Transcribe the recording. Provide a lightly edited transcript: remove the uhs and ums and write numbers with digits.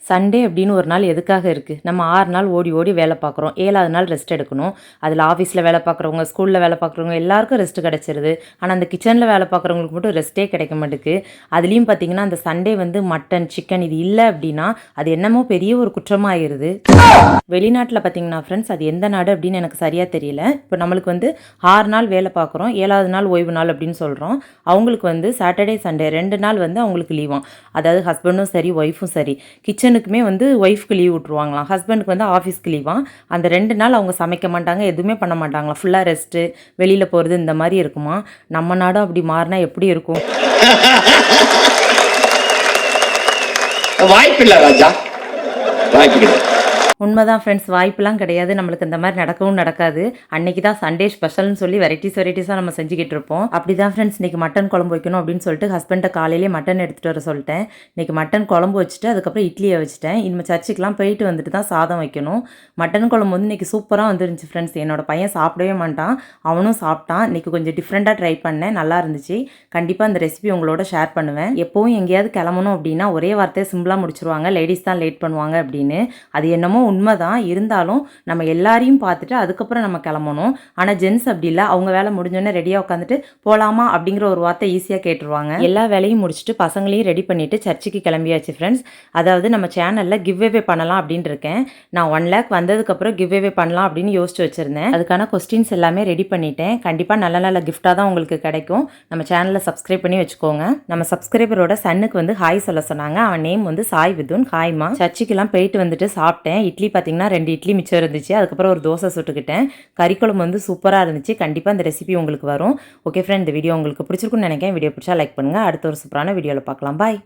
Sunday அப்படின்னு ஒரு நாள் எதுக்காக இருக்குது? நம்ம 6 நாள் ஓடி ஓடி வேலை பார்க்குறோம். 7வது நாள் ரெஸ்ட் எடுக்கணும். அதில் ஆஃபீஸில் வேலை பார்க்குறவங்க, ஸ்கூலில் வேலை பார்க்குறவங்க எல்லாருக்கும் ரெஸ்ட் கிடச்சிருது. ஆனால் அந்த கிச்சனில் வேலை பார்க்குறவங்களுக்கு மட்டும் ரெஸ்ட்டே கிடைக்க மாட்டுக்கு. அதுலேயும் பார்த்தீங்கன்னா அந்த சண்டே வந்து மட்டன், சிக்கன் இது இல்லை அப்படின்னா அது என்னமோ பெரிய ஒரு குற்றமாகிருது. வெளிநாட்டில் பார்த்தீங்கன்னா ஃப்ரெண்ட்ஸ், அது எந்த நாடு அப்படின்னு எனக்கு சரியாக தெரியல. இப்போ நம்மளுக்கு வந்து 6 நாள் வேலை பார்க்குறோம், 7வது நாள் ஓய்வு நாள் அப்படின்னு சொல்கிறோம். அவங்களுக்கு வந்து சாட்டர்டே, சண்டே 2 நாள் வந்து அவங்களுக்கு லீவாம். அதாவது ஹஸ்பண்டும் சரி, ஒய்ஃபும் சரி. கிச்சனுக்குமே வந்து ஒய்ஃப்க்கு லீவ் விட்ருவாங்களாம், ஹஸ்பண்டுக்கு வந்து ஆஃபீஸ்க்கு லீவாம். அந்த 2 நாள் அவங்க சமைக்க மாட்டாங்க, எதுவுமே பண்ண மாட்டாங்களாம். ஃபுல்லாக ரெஸ்ட்டு, வெளியில் போகிறது இந்த மாதிரி இருக்குமா. நம்ம நாடும் அப்படி மாறினா எப்படி இருக்கும்? வாய்ப்பில்லை ராஜா, வாய்ப்பு. உண்மைதான் ஃப்ரெண்ட்ஸ், வாய்ப்பெலாம் கிடையாது. நம்மளுக்கு இந்த மாதிரி நடக்கவும் நடக்காது. அன்றைக்கி தான் சண்டே ஸ்பெஷல்னு சொல்லி வெரைட்டிஸாக நம்ம செஞ்சுக்கிட்டு இருப்போம். அப்படி தான் ஃப்ரெண்ட்ஸ், இன்றைக்கி மட்டன் குழம்பு வைக்கணும் அப்படின்னு சொல்லிட்டு ஹஸ்பண்டை காலையிலே மட்டன் எடுத்துகிட்டு வர சொல்லிட்டேன். இன்றைக்கி மட்டன் குழம்பு வச்சுட்டு அதுக்கப்புறம் இட்லியை வச்சுட்டேன். இனிமேல் சர்ச்சுக்கெலாம் போயிட்டு வந்துட்டு தான் சாதம் வைக்கணும். மட்டன் குழம்பு வந்து இன்றைக்கி சூப்பராக வந்துருந்துச்சு ஃப்ரெண்ட்ஸ். என்னோடய பையன் சாப்பிடவே மாட்டான், அவனும் சாப்பிட்டான். இன்றைக்கி கொஞ்சம் டிஃப்ரெண்ட்டாக ட்ரை பண்ணேன், நல்லா இருந்துச்சு. கண்டிப்பாக அந்த ரெசிபி உங்களோட ஷேர் பண்ணுவேன். எப்போவும் எங்கேயாவது கிளம்பணும் அப்படின்னா ஒரே வார்த்தையை சிம்பிளாக முடிச்சிருவாங்க, லேடிஸ் தான் லேட் பண்ணுவாங்க அப்படின்னு. அது என்னமோ உண்மைதான். இருந்தாலும் நம்ம எல்லாரையும் பார்த்துட்டு அதுக்கப்புறம் நம்ம கிளம்பணும். ஆனால் ஜென்ஸ் அப்படி இல்லை, அவங்க வேலை முடிஞ்சோடனே ரெடியாக உட்காந்துட்டு போகலாமா அப்படிங்கிற ஒரு வார்த்தை ஈஸியாக கேட்டுருவாங்க. எல்லா வேலையும் முடிச்சுட்டு பசங்களையும் ரெடி பண்ணிவிட்டு சர்ச்சுக்கு கிளம்பியாச்சு ஃப்ரெண்ட்ஸ். அதாவது நம்ம சேனலில் கிவ்அவே பண்ணலாம் அப்படின்னு இருக்கேன். நான் 1 lakh வந்ததுக்கப்புறம் கிவ்அவே பண்ணலாம் அப்படின்னு யோசிச்சு வச்சுருந்தேன். அதுக்கான கொஸ்டின்ஸ் எல்லாமே ரெடி பண்ணிட்டேன். கண்டிப்பாக நல்ல நல்ல கிஃப்டாக தான் உங்களுக்கு கிடைக்கும். நம்ம சேனலை சப்ஸ்கிரைப் பண்ணி வச்சுக்கோங்க. நம்ம சப்ஸ்கிரைபரோட சன்னுக்கு வந்து ஹாய் சொல்ல சொன்னாங்க. அவன் நேம் வந்து சாய் விதுன். ஹாய்மா. சர்ச்சுக்கெல்லாம் போயிட்டு வந்துட்டு சாப்பிட்டேன். இட்லி பார்த்தீங்கன்னா 2 இட்லி மிச்சம் இருந்துச்சு. அதுக்கப்புறம் ஒரு தோசை சுட்டுக்கிட்டேன். கறிக்குழம்பு வந்து சூப்பராக இருந்துச்சு. கண்டிப்பாக இந்த ரெசிபி உங்களுக்கு வரும். ஓகே ஃப்ரெண்ட், இந்த வீடியோ உங்களுக்கு பிடிச்சிருக்குன்னு நினைக்கிறேன். வீடியோ பிடிச்சா லைக் பண்ணுங்கள். அடுத்த ஒரு சூப்பரான வீடியோவில் பார்க்கலாம். பாய்.